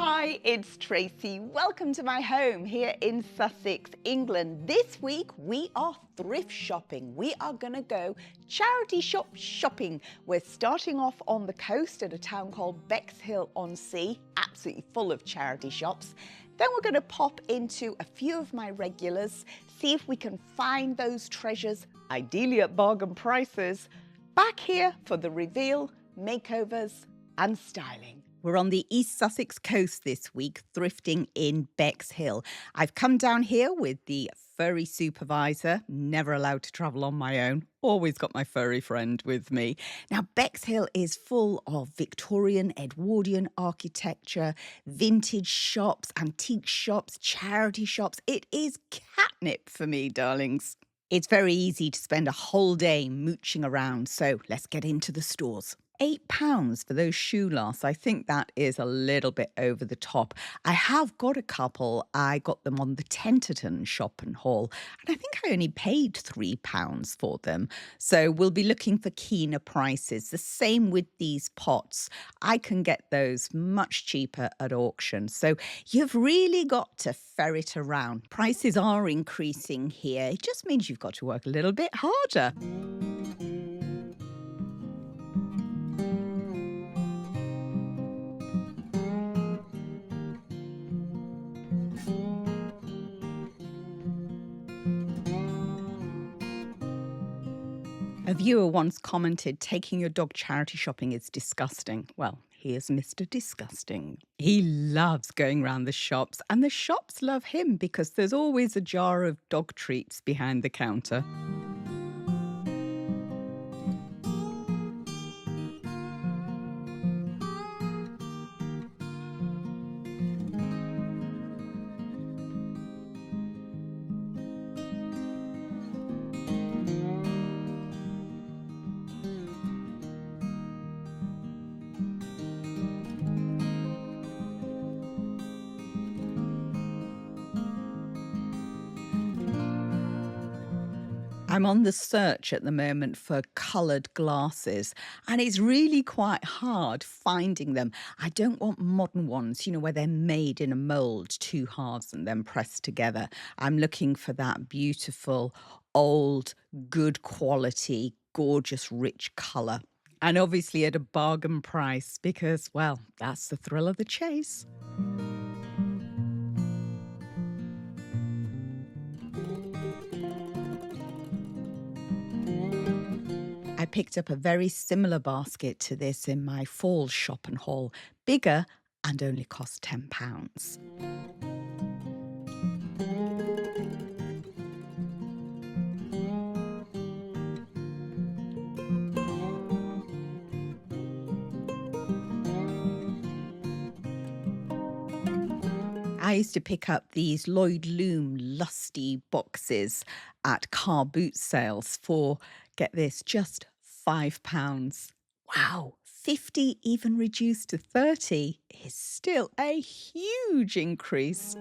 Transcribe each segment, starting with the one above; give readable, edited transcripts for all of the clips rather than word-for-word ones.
Hi, it's Tracy. Welcome to my home here in Sussex, England. This week we are thrift shopping. We are going to go charity shop shopping. We're starting off on the coast at a town called Bexhill-on-Sea, absolutely full of charity shops. Then we're going to pop into a few of my regulars, see if we can find those treasures, ideally at bargain prices. Back here for the reveal, makeovers and styling. We're on the East Sussex coast this week, thrifting in Bexhill. I've come down here with the furry supervisor, never allowed to travel on my own, always got my furry friend with me. Now, Bexhill is full of Victorian, Edwardian architecture, vintage shops, antique shops, charity shops. It is catnip for me, darlings. It's very easy to spend a whole day mooching around, so let's get into the stores. £8 for those shoe lasts. I think that is a little bit over the top. I have got a couple. I got them on the Tenterton shop and haul, and I think I only paid £3 for them. So we'll be looking for keener prices. The same with these pots. I can get those much cheaper at auction. So you've really got to ferret around. Prices are increasing here. It just means you've got to work a little bit harder. A viewer once commented, taking your dog charity shopping is disgusting. Well, here's Mr. Disgusting. He loves going round the shops, and the shops love him because there's always a jar of dog treats behind the counter. I'm on the search at the moment for coloured glasses, and it's really quite hard finding them. I don't want modern ones, where they're made in a mould, two halves and then pressed together. I'm looking for that beautiful, old, good quality, gorgeous, rich colour. And obviously at a bargain price because, well, that's the thrill of the chase. I picked up a very similar basket to this in my fall shop and haul, bigger and only cost £10. I used to pick up these Lloyd Loom lusty boxes at car boot sales for, get this, just £5. Wow, 50 even reduced to 30 is still a huge increase.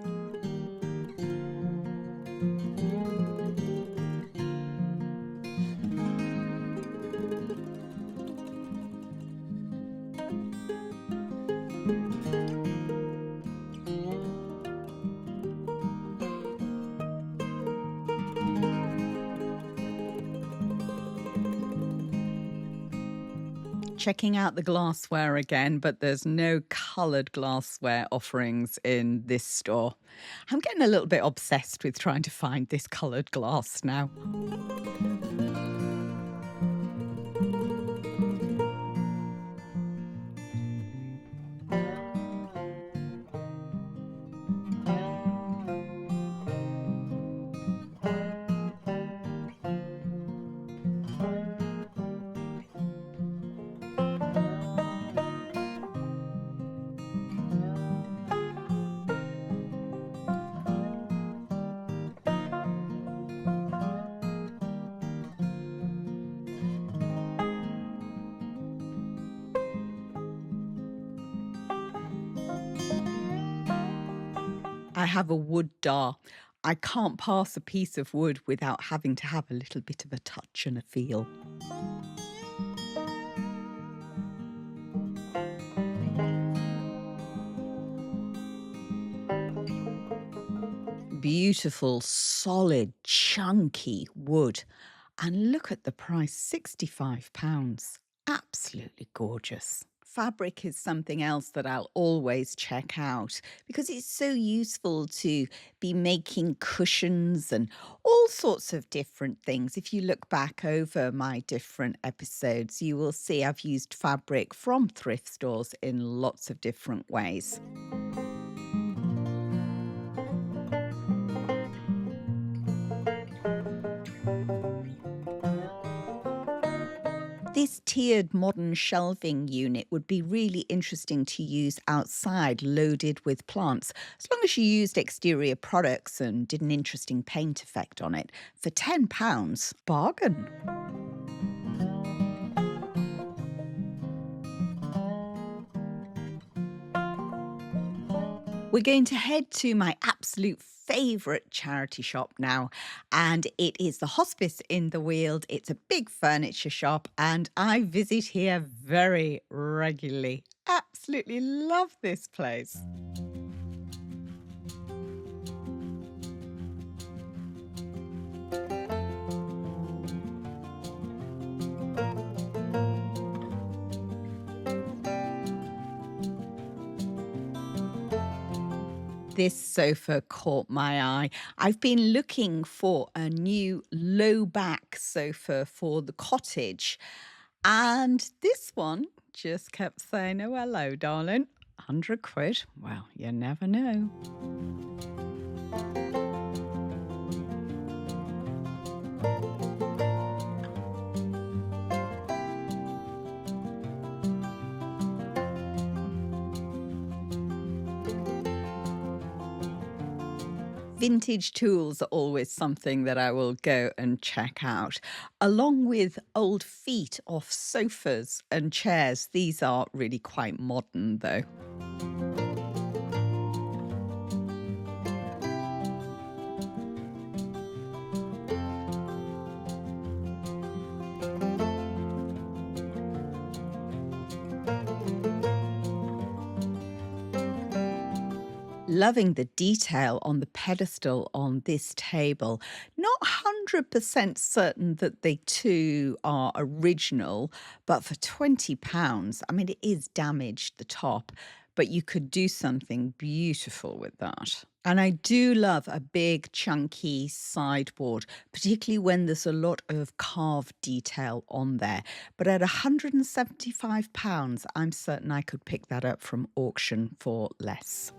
Checking out the glassware again, but there's no coloured glassware offerings in this store. I'm getting a little bit obsessed with trying to find this coloured glass now. I have a wood dar. I can't pass a piece of wood without having to have a little bit of a touch and a feel. Beautiful, solid, chunky wood. And look at the price, £65. Absolutely gorgeous. Fabric is something else that I'll always check out because it's so useful to be making cushions and all sorts of different things. If you look back over my different episodes, you will see I've used fabric from thrift stores in lots of different ways. This tiered modern shelving unit would be really interesting to use outside, loaded with plants, as long as you used exterior products and did an interesting paint effect on it. For £10, bargain. We're going to head to my absolute favourite charity shop now, and it is the Hospice in the Weald. It's a big furniture shop, and I visit here very regularly. Absolutely love this place. This sofa caught my eye. I've been looking for a new low back sofa for the cottage, and this one just kept saying, "Oh, hello, darling. £100. Well, you never know." Vintage tools are always something that I will go and check out, along with old feet off sofas and chairs. These are really quite modern, though. Loving the detail on the pedestal on this table. Not 100% certain that they too are original, but for £20, I mean, it is damaged, the top, but you could do something beautiful with that. And I do love a big, chunky sideboard, particularly when there's a lot of carved detail on there. But at £175, I'm certain I could pick that up from auction for less.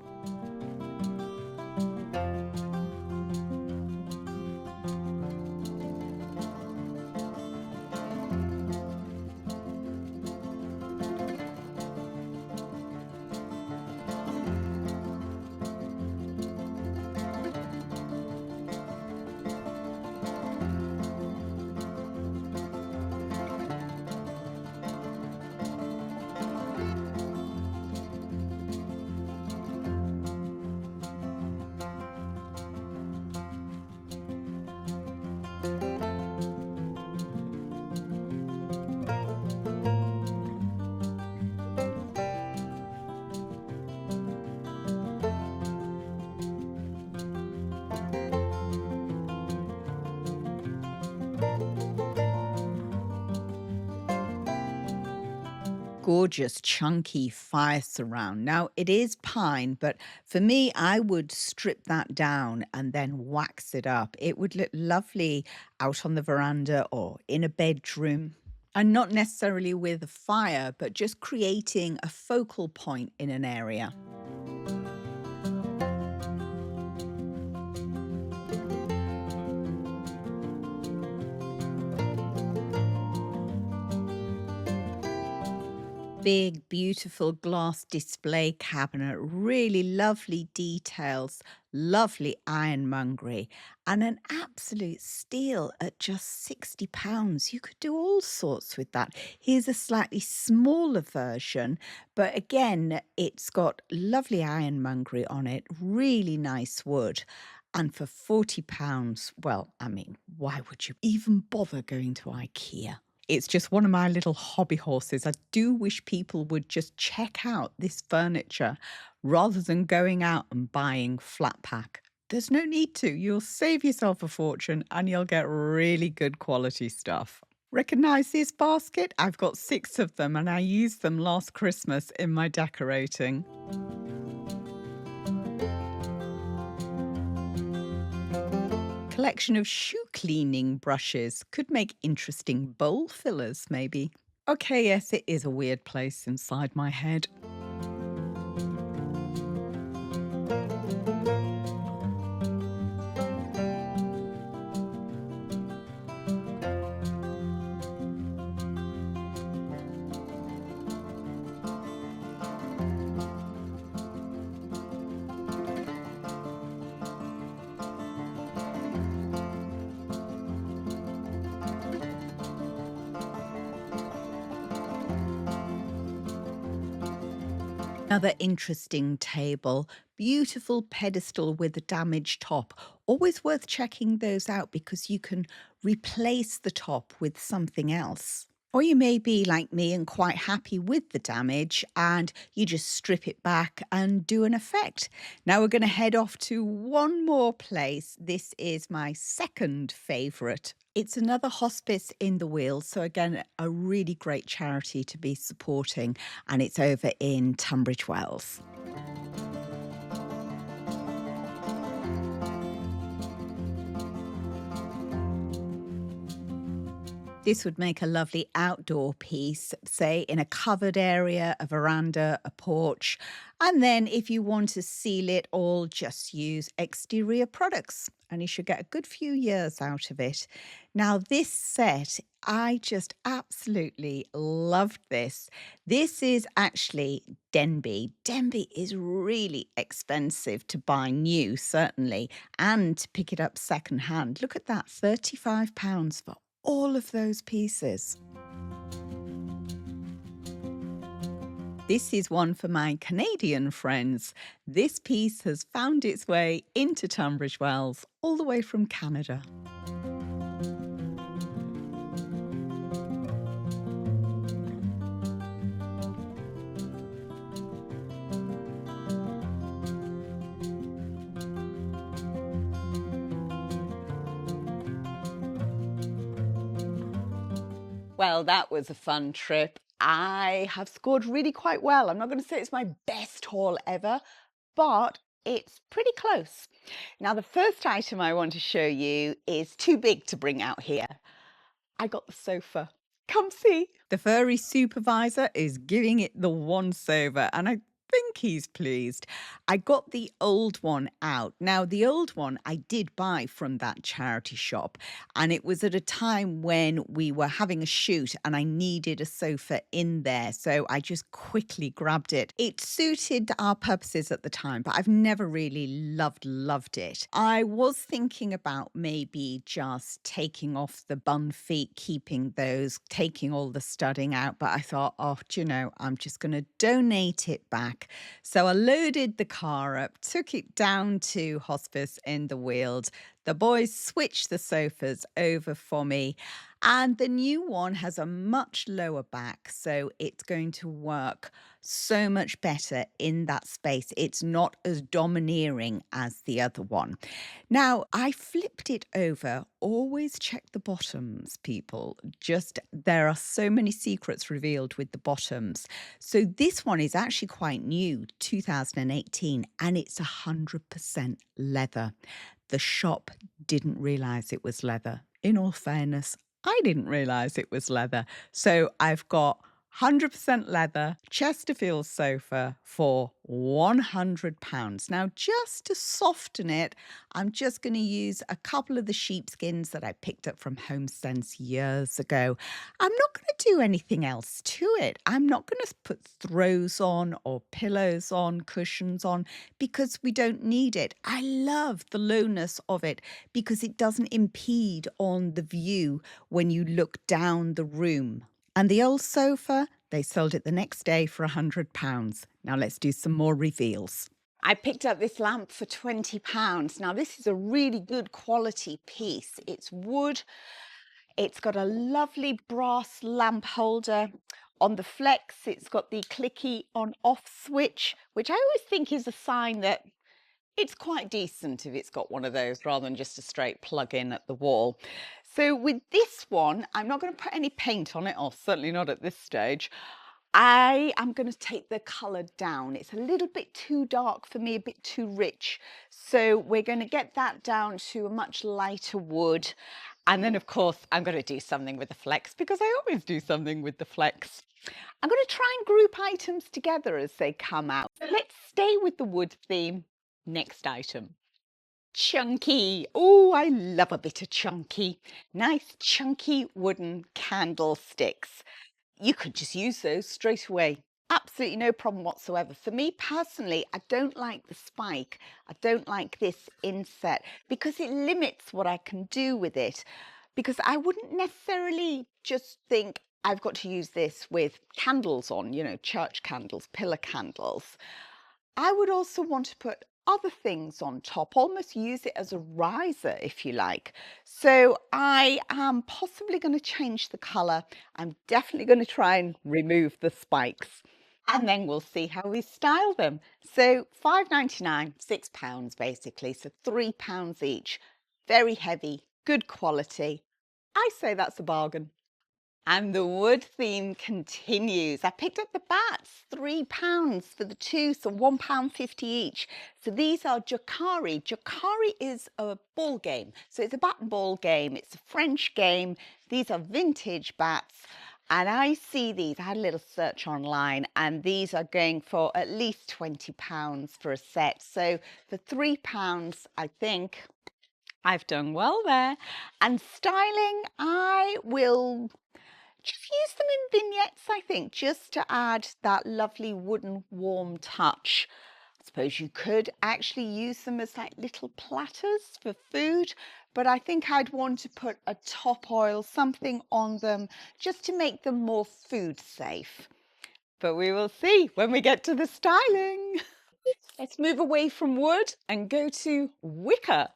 Gorgeous, chunky fire surround. Now, it is pine, but for me, I would strip that down and then wax it up. It would look lovely out on the veranda or in a bedroom. And not necessarily with a fire, but just creating a focal point in an area. Big, beautiful glass display cabinet, really lovely details, lovely ironmongery, and an absolute steal at just £60. You could do all sorts with that. Here's a slightly smaller version, but again, it's got lovely ironmongery on it, really nice wood. And for £40, well, I mean, why would you even bother going to IKEA? It's just one of my little hobby horses. I do wish people would just check out this furniture rather than going out and buying flat pack. There's no need to. You'll save yourself a fortune and you'll get really good quality stuff. Recognize this basket? I've got 6 of them and I used them last Christmas in my decorating. Collection of shoe cleaning brushes could make interesting bowl fillers, maybe. Okay, yes, it is a weird place inside my head. Another interesting table, beautiful pedestal with a damaged top. Always worth checking those out because you can replace the top with something else. Or you may be like me and quite happy with the damage and you just strip it back and do an effect. Now we're going to head off to one more place. This is my second favourite. It's another hospice in the Wheels. So again, a really great charity to be supporting, and it's over in Tunbridge Wells. This would make a lovely outdoor piece, say in a covered area, a veranda, a porch. And then if you want to seal it all, just use exterior products and you should get a good few years out of it. Now, this set, I just absolutely loved this. This is actually Denby. Denby is really expensive to buy new, certainly, and to pick it up secondhand. Look at that, £35 for all of those pieces. This is one for my Canadian friends. This piece has found its way into Tunbridge Wells all the way from Canada. Well, that was a fun trip. I have scored really quite well. I'm not going to say it's my best haul ever, but it's pretty close. Now, the first item I want to show you is too big to bring out here. I got the sofa. Come see. The furry supervisor is giving it the once over, and I think he's pleased. I got the old one out. Now, the old one I did buy from that charity shop, and it was at a time when we were having a shoot and I needed a sofa in there. So I just quickly grabbed it. It suited our purposes at the time, but I've never really loved it. I was thinking about maybe just taking off the bun feet, keeping those, taking all the studding out, but I thought, oh, do you know, I'm just going to donate it back. So I loaded the car up, took it down to hospice in the Weald. The boys switched the sofas over for me, and the new one has a much lower back, so it's going to work so much better in that space. It's not as domineering as the other one. Now, I flipped it over. Always check the bottoms, people. Just there are so many secrets revealed with the bottoms. So this one is actually quite new, 2018, and it's 100% leather. The shop didn't realize it was leather. In all fairness, I didn't realize it was leather. So I've got 100% leather Chesterfield sofa for £100. Now, just to soften it, I'm just going to use a couple of the sheepskins that I picked up from Homesense years ago. I'm not going to do anything else to it. I'm not going to put throws on or pillows on, cushions on, because we don't need it. I love the lowness of it because it doesn't impede on the view when you look down the room. And the old sofa, they sold it the next day for £100. Now let's do some more reveals. I picked up this lamp for £20. Now this is a really good quality piece. It's wood. It's got a lovely brass lamp holder. On the flex, it's got the clicky on-off switch, which I always think is a sign that it's quite decent if it's got one of those rather than just a straight plug in at the wall. So with this one, I'm not going to put any paint on it, or certainly not at this stage. I am going to take the colour down. It's a little bit too dark for me, a bit too rich. So we're going to get that down to a much lighter wood. And then, of course, I'm going to do something with the flex, because I always do something with the flex. I'm going to try and group items together as they come out. So let's stay with the wood theme. Next item. Chunky. Oh, I love a bit of chunky. Nice chunky wooden candlesticks. You could just use those straight away. Absolutely no problem whatsoever. For me personally, I don't like the spike. I don't like this inset because it limits what I can do with it. Because I wouldn't necessarily just think I've got to use this with candles on, you know, church candles, pillar candles. I would also want to put other things on top, almost use it as a riser if you like. So I am possibly going to change the colour. I'm definitely going to try and remove the spikes, and then we'll see how we style them. So £5.99, £6 basically, so £3 each. Very heavy, good quality. I say that's a bargain. And the wood theme continues. I picked up the bats, £3 for the two, so £1.50 each. So these are Jacari. Jacari is a ball game. So it's a bat and ball game. It's a French game. These are vintage bats. And I see these, I had a little search online, and these are going for at least £20 for a set. So for £3, I think I've done well there. And styling, I will just use them in vignettes, I think, just to add that lovely wooden warm touch. I suppose you could actually use them as like little platters for food, but I think I'd want to put a top oil, something on them, just to make them more food safe. But we will see when we get to the styling. Let's move away from wood and go to wicker.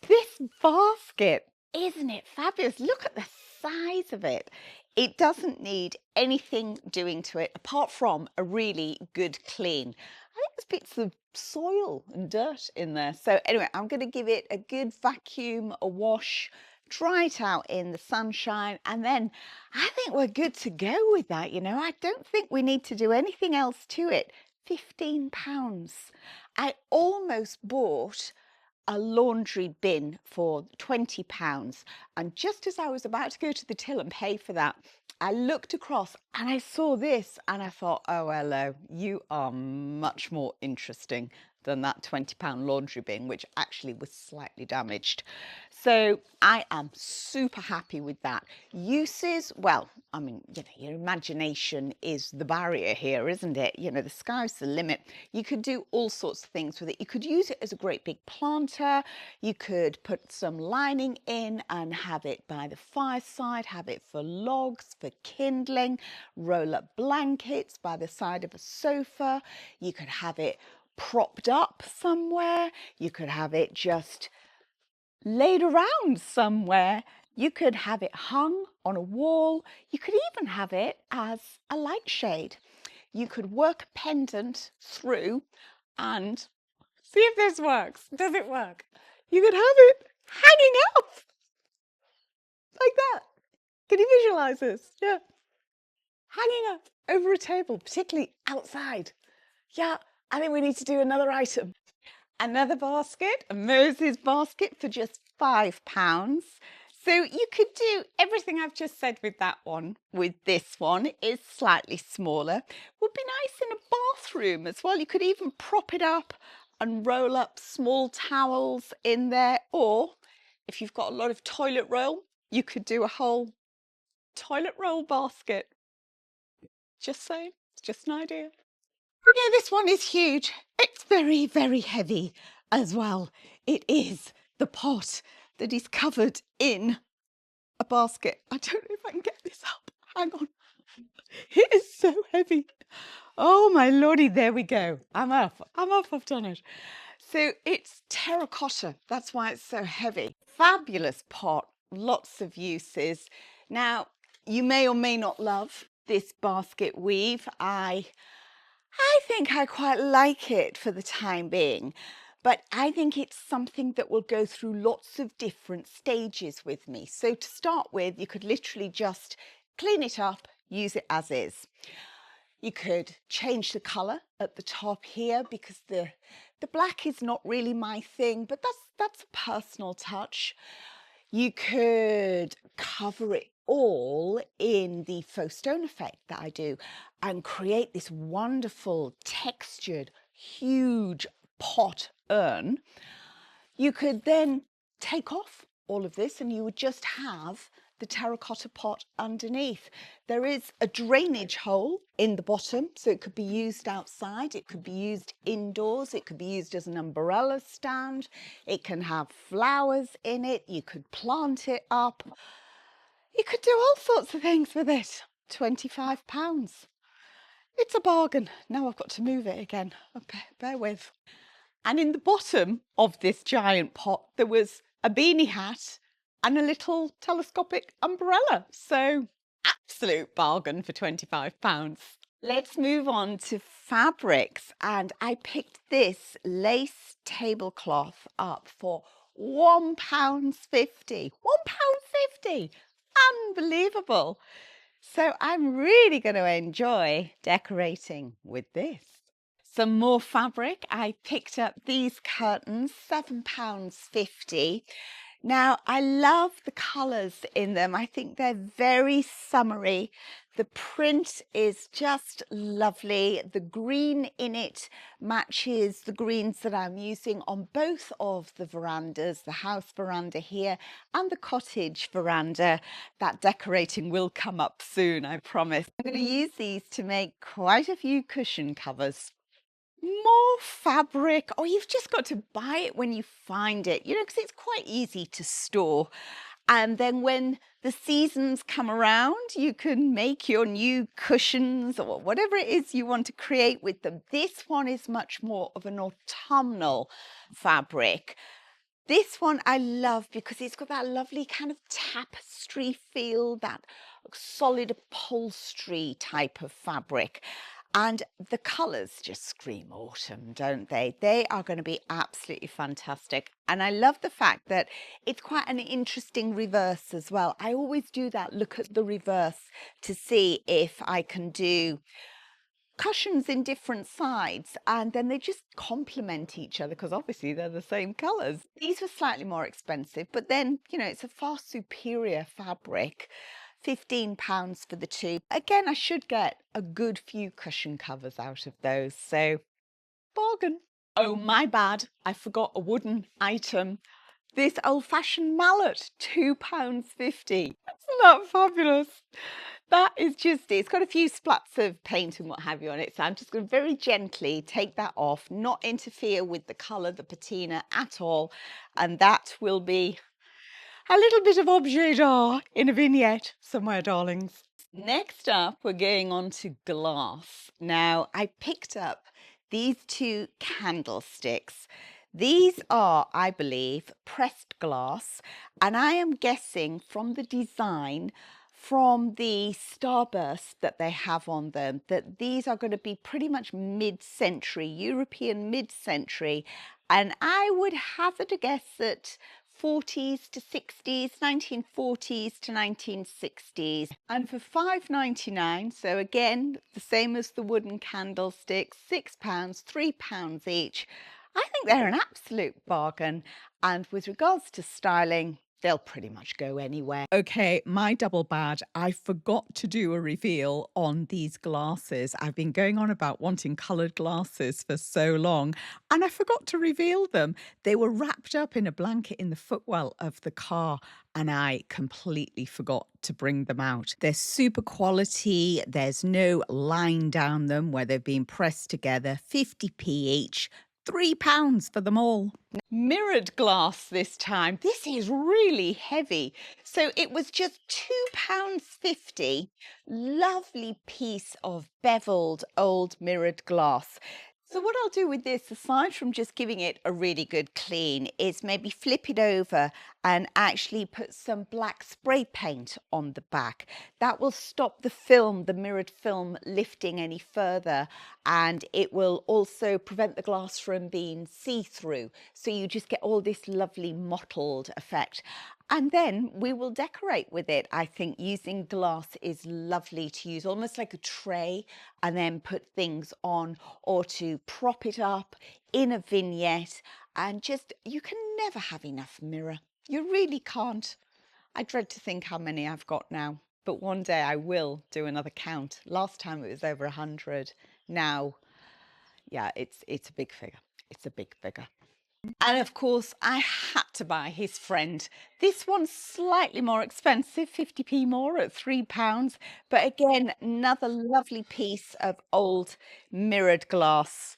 This basket, isn't it fabulous? Look at the size of it. It doesn't need anything doing to it apart from a really good clean. I think there's bits of soil and dirt in there. So anyway, I'm going to give it a good vacuum, a wash, dry it out in the sunshine, and then I think we're good to go with that. You know, I don't think we need to do anything else to it. £15. I almost bought a laundry bin for £20, and just as I was about to go to the till and pay for that, I looked across and I saw this and I thought, oh hello, you are much more interesting than that £20 laundry bin, which actually was slightly damaged. So I am super happy with that. Uses, well, I mean, you know, your imagination is the barrier here, isn't it? You know, the sky's the limit. You could do all sorts of things with it. You could use it as a great big planter. You could put some lining in and have it by the fireside, have it for logs, for kindling, roll up blankets by the side of a sofa. You could have it propped up somewhere. You could have it just laid around somewhere. You could have it hung on a wall. You could even have it as a light shade. You could work a pendant through and see if this works. Does it work? You could have it hanging up like that. Can you visualize this? Yeah. Hanging up over a table, particularly outside. Yeah, I think we need to do another item. Another basket, a Moses basket for just £5. So you could do everything I've just said with that one. With this one, it's slightly smaller. Would be nice in a bathroom as well. You could even prop it up and roll up small towels in there. Or if you've got a lot of toilet roll, you could do a whole toilet roll basket. Just saying, it's just an idea. Yeah, this one is huge. It's very, very heavy as well. It is the pot that is covered in a basket. I don't know if I can get this up. Hang on. It is so heavy. Oh my lordy, there we go. I'm up. I've done it. So it's terracotta. That's why it's so heavy. Fabulous pot. Lots of uses. Now, you may or may not love this basket weave. I think I quite like it for the time being, but I think it's something that will go through lots of different stages with me. So to start with, you could literally just clean it up, use it as is. You could change the colour at the top here because the black is not really my thing, but that's a personal touch. You could cover it all in the faux stone effect that I do and create this wonderful textured, huge pot urn. You could then take off all of this and you would just have the terracotta pot underneath. There is a drainage hole in the bottom, so it could be used outside, it could be used indoors, it could be used as an umbrella stand, it can have flowers in it, you could plant it up, you could do all sorts of things with it. £25. It's a bargain. Now I've got to move it again. Okay, bear with. And in the bottom of this giant pot, there was a beanie hat and a little telescopic umbrella. So absolute bargain for £25. Let's move on to fabrics. And I picked this lace tablecloth up for £1.50. £1.50. Unbelievable. So I'm really going to enjoy decorating with this. Some more fabric. I picked up these curtains, £7.50. Now, I love the colours in them. I think they're very summery. The print is just lovely. The green in it matches the greens that I'm using on both of the verandas, the house veranda here and the cottage veranda. That decorating will come up soon, I promise. I'm going to use these to make quite a few cushion covers. More fabric. Oh, you've just got to buy it when you find it, you know, because it's quite easy to store. And then when the seasons come around, you can make your new cushions or whatever it is you want to create with them. This one is much more of an autumnal fabric. This one I love because it's got that lovely kind of tapestry feel, that solid upholstery type of fabric. And the colours just scream autumn, don't they? They are going to be absolutely fantastic. And I love the fact that it's quite an interesting reverse as well. I always do that, look at the reverse to see if I can do cushions in different sides, and then they just complement each other because obviously they're the same colours. These were slightly more expensive, but then, you know, it's a far superior fabric. £15 for the two. Again, I should get a good few cushion covers out of those, so bargain. Oh, my bad. I forgot a wooden item. This old-fashioned mallet, £2.50. Isn't that fabulous? That is just it. It's got a few splats of paint and what have you on it, so I'm just going to very gently take that off, not interfere with the colour, the patina at all, and that will be a little bit of objet d'art in a vignette somewhere, darlings. Next up, we're going on to glass. Now, I picked up these two candlesticks. These are, I believe, pressed glass, and I am guessing from the design, from the starburst that they have on them, that these are going to be pretty much mid-century, European mid-century, and I would hazard a guess that 40s to 60s, 1940s to 1960s. And for £5.99, so again, the same as the wooden candlesticks, £6, £3 each. I think they're an absolute bargain. And with regards to styling, they'll pretty much go anywhere. Okay, my double bad. I forgot to do a reveal on these glasses. I've been going on about wanting coloured glasses for so long, and I forgot to reveal them. They were wrapped up in a blanket in the footwell of the car, and I completely forgot to bring them out. They're super quality. There's no line down them where they've been pressed together. 50p each. £3 for them all. Mirrored glass this time. This is really heavy. So it was just £2.50. Lovely piece of beveled old mirrored glass. So what I'll do with this, aside from just giving it a really good clean, is maybe flip it over and actually put some black spray paint on the back. That will stop the film, the mirrored film, lifting any further. and it will also prevent the glass from being see-through. So you just get all this lovely mottled effect. And then we will decorate with it. I think using glass is lovely to use, almost like a tray, and then put things on, or to prop it up in a vignette. And just, you can never have enough mirror. You really can't. I dread to think how many I've got now, but one day I will do another count. Last time it was over 100. Now, yeah, it's a big figure. It's a big figure. And of course, I had to buy his friend. This one's slightly more expensive, 50p more at £3. But again, another lovely piece of old mirrored glass.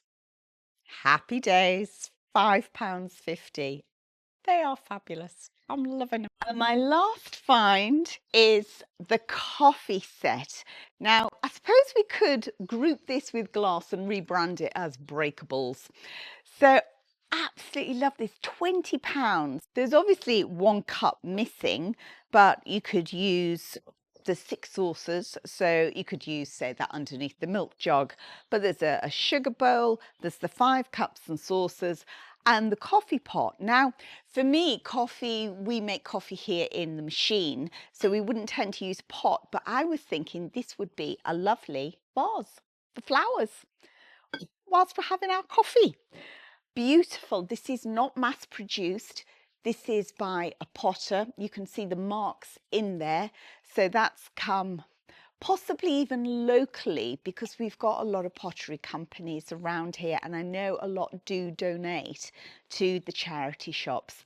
Happy days, £5.50. They are fabulous. I'm loving them. And my last find is the coffee set. Now, I suppose we could group this with glass and rebrand it as breakables. So absolutely love this, £20. There's obviously 1 cup missing, but you could use the 6 saucers, so you could use, say, that underneath the milk jug. But there's a sugar bowl, there's the 5 cups and saucers, and the coffee pot. Now, for me, coffee, we make coffee here in the machine, so we wouldn't tend to use a pot, but I was thinking this would be a lovely vase for flowers whilst we're having our coffee. Beautiful. This is not mass produced. This is by a potter. You can see the marks in there. So that's come possibly even locally, because we've got a lot of pottery companies around here, and I know a lot do donate to the charity shops.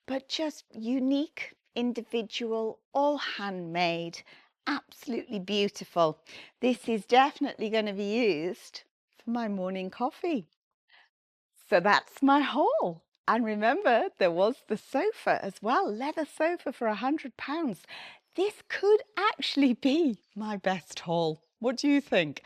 But just unique, individual, all handmade, absolutely beautiful. This is definitely going to be used for my morning coffee. So that's my haul. And remember, there was the sofa as well, leather sofa for £100. This could actually be my best haul. What do you think?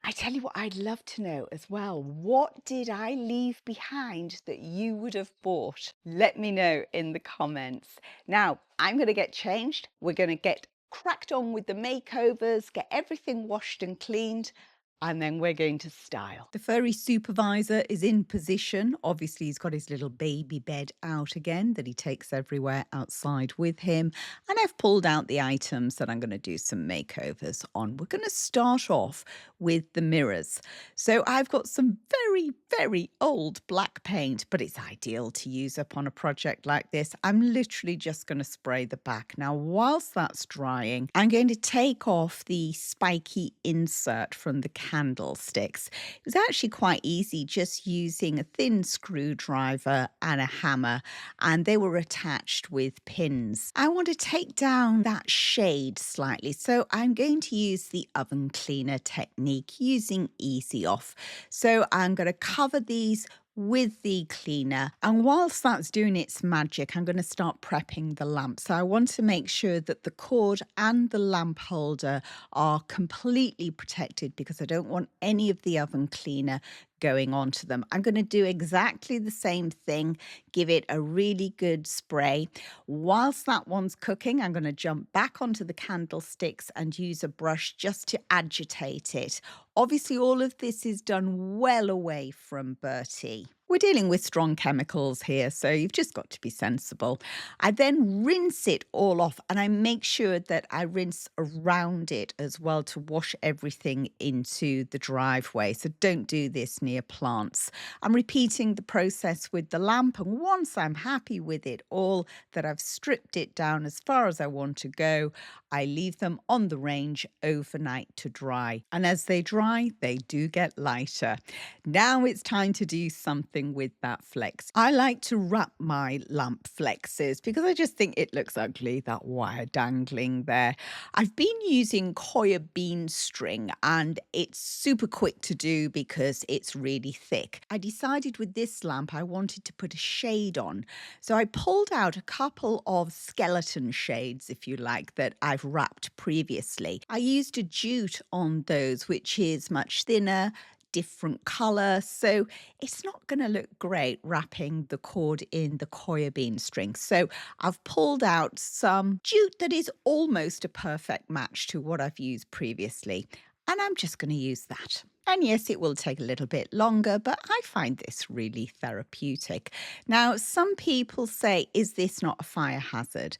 I tell you what, I'd love to know as well. What did I leave behind that you would have bought? Let me know in the comments. Now, I'm going to get changed. We're going to get cracked on with the makeovers, get everything washed and cleaned, and then we're going to style. The furry supervisor is in position. Obviously, he's got his little baby bed out again that he takes everywhere outside with him. And I've pulled out the items that I'm going to do some makeovers on. We're going to start off with the mirrors. So I've got some very, very old black paint, but it's ideal to use up on a project like this. I'm literally just going to spray the back. Now, whilst that's drying, I'm going to take off the spiky insert from the candlesticks. It was actually quite easy, just using a thin screwdriver and a hammer, and they were attached with pins. I want to take down that shade slightly, so I'm going to use the oven cleaner technique using Easy Off. So I'm going to cover these with the cleaner, and whilst that's doing its magic, I'm going to start prepping the lamp. So I want to make sure that the cord and the lamp holder are completely protected, because I don't want any of the oven cleaner going onto them. I'm going to do exactly the same thing, give it a really good spray. Whilst that one's cooking, I'm going to jump back onto the candlesticks and use a brush just to agitate it. Obviously, all of this is done well away from Bertie. We're dealing with strong chemicals here, so you've just got to be sensible. I then rinse it all off, and I make sure that I rinse around it as well to wash everything into the driveway. So don't do this near plants. I'm repeating the process with the lamp, and once I'm happy with it all, that I've stripped it down as far as I want to go, I leave them on the range overnight to dry. And as they dry, they do get lighter. Now it's time to do something with that flex. I like to wrap my lamp flexes because I just think it looks ugly, that wire dangling there. I've been using coir bean string, and it's super quick to do because it's really thick. I decided with this lamp I wanted to put a shade on. So I pulled out a couple of skeleton shades, if you like, that I've wrapped previously. I used a jute on those, which is much thinner, different colour, so it's not going to look great wrapping the cord in the coir bean string. So I've pulled out some jute that is almost a perfect match to what I've used previously, and I'm just going to use that. And yes, it will take a little bit longer, but I find this really therapeutic. Now, some people say, is this not a fire hazard?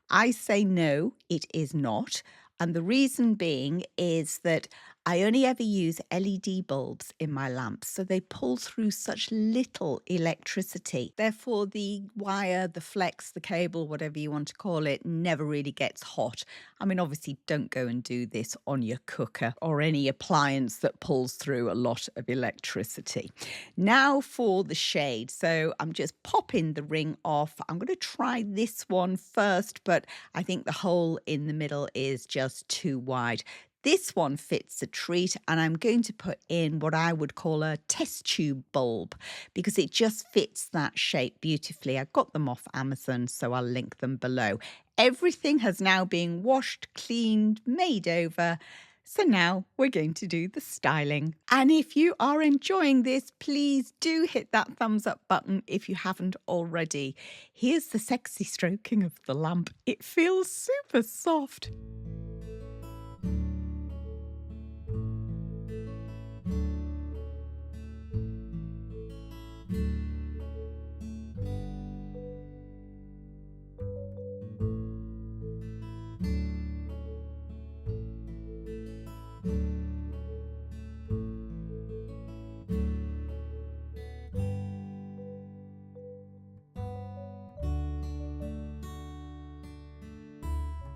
I say no, it is not. And the reason being is that I only ever use LED bulbs in my lamps, so they pull through such little electricity. Therefore, the wire, the flex, the cable, whatever you want to call it, never really gets hot. I mean, obviously, don't go and do this on your cooker or any appliance that pulls through a lot of electricity. Now for the shade. So I'm just popping the ring off. I'm going to try this one first, but I think the hole in the middle is just too wide. This one fits a treat, and I'm going to put in what I would call a test tube bulb because it just fits that shape beautifully. I got them off Amazon, so I'll link them below. Everything has now been washed, cleaned, made over. So now we're going to do the styling. And if you are enjoying this, please do hit that thumbs up button if you haven't already. Here's the sexy stroking of the lamp. It feels super soft.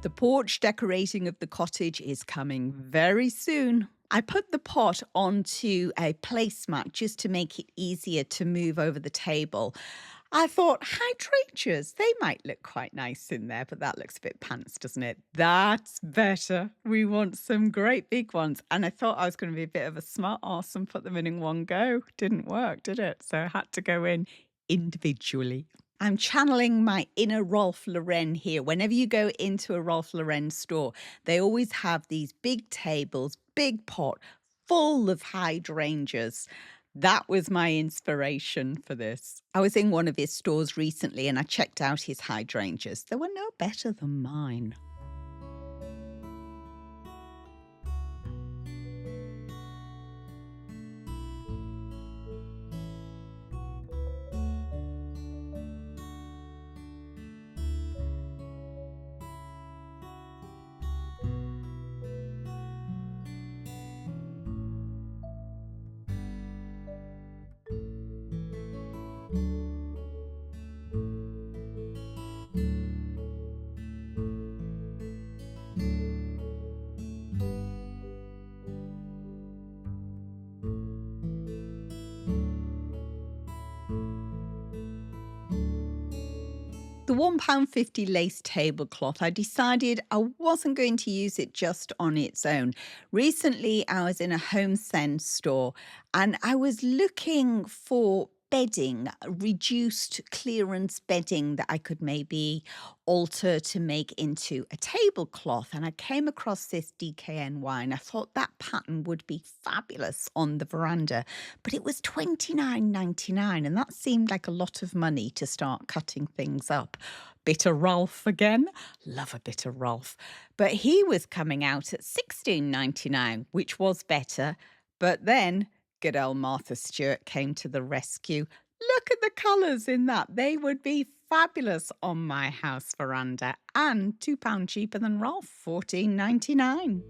The porch decorating of the cottage is coming very soon. I put the pot onto a placemat just to make it easier to move over the table. I thought hydrangeas, they might look quite nice in there, but that looks a bit pants, doesn't it? That's better. We want some great big ones. And I thought I was going to be a bit of a smart arse and put them in one go. Didn't work, did it? So I had to go in individually. I'm channeling my inner Ralph Lauren here. Whenever you go into a Ralph Lauren store, they always have these big tables, big pot, full of hydrangeas. That was my inspiration for this. I was in one of his stores recently and I checked out his hydrangeas. They were no better than mine. The £1.50 lace tablecloth, I decided I wasn't going to use it just on its own. Recently, I was in a HomeSense store and I was looking for bedding, reduced clearance bedding that I could maybe alter to make into a tablecloth. And I came across this DKNY and I thought that pattern would be fabulous on the veranda. But it was $29.99 and that seemed like a lot of money to start cutting things up. Bit of Ralph again. Love a bit of Ralph. But he was coming out at $16.99, which was better. But then good old Martha Stewart came to the rescue. Look at the colours in that. They would be fabulous on my house veranda and £2 cheaper than Ralph, $14.99.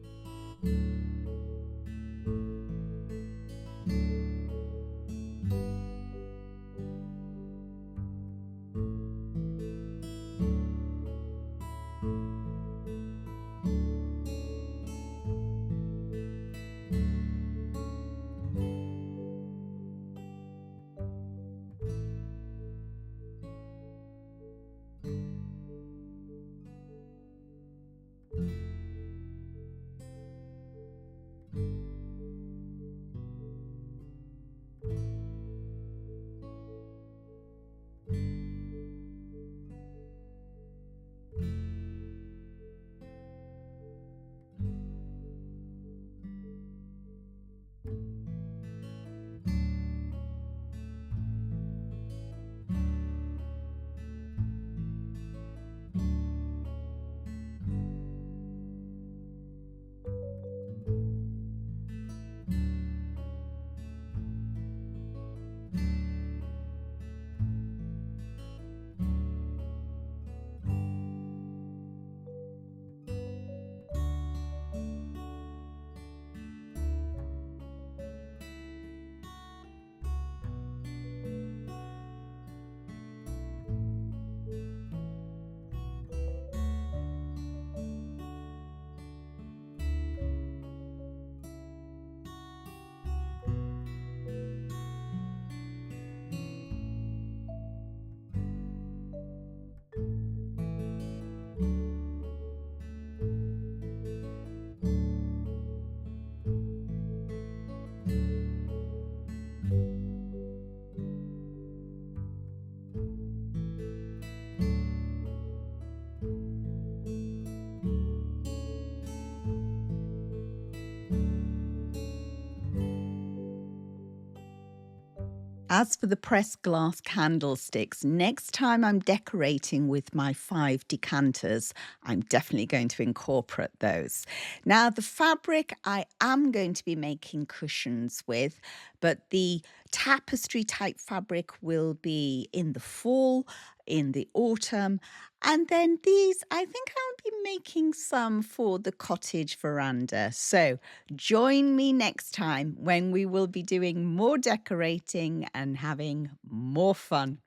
As for the pressed glass candlesticks, next time I'm decorating with my 5 decanters, I'm definitely going to incorporate those. Now, the fabric I am going to be making cushions with, but the tapestry type fabric will be in the fall, in the autumn. And then these, I think I'll be making some for the cottage veranda. So join me next time when we will be doing more decorating and having more fun.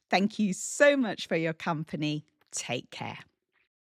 Thank you so much for your company. Take care.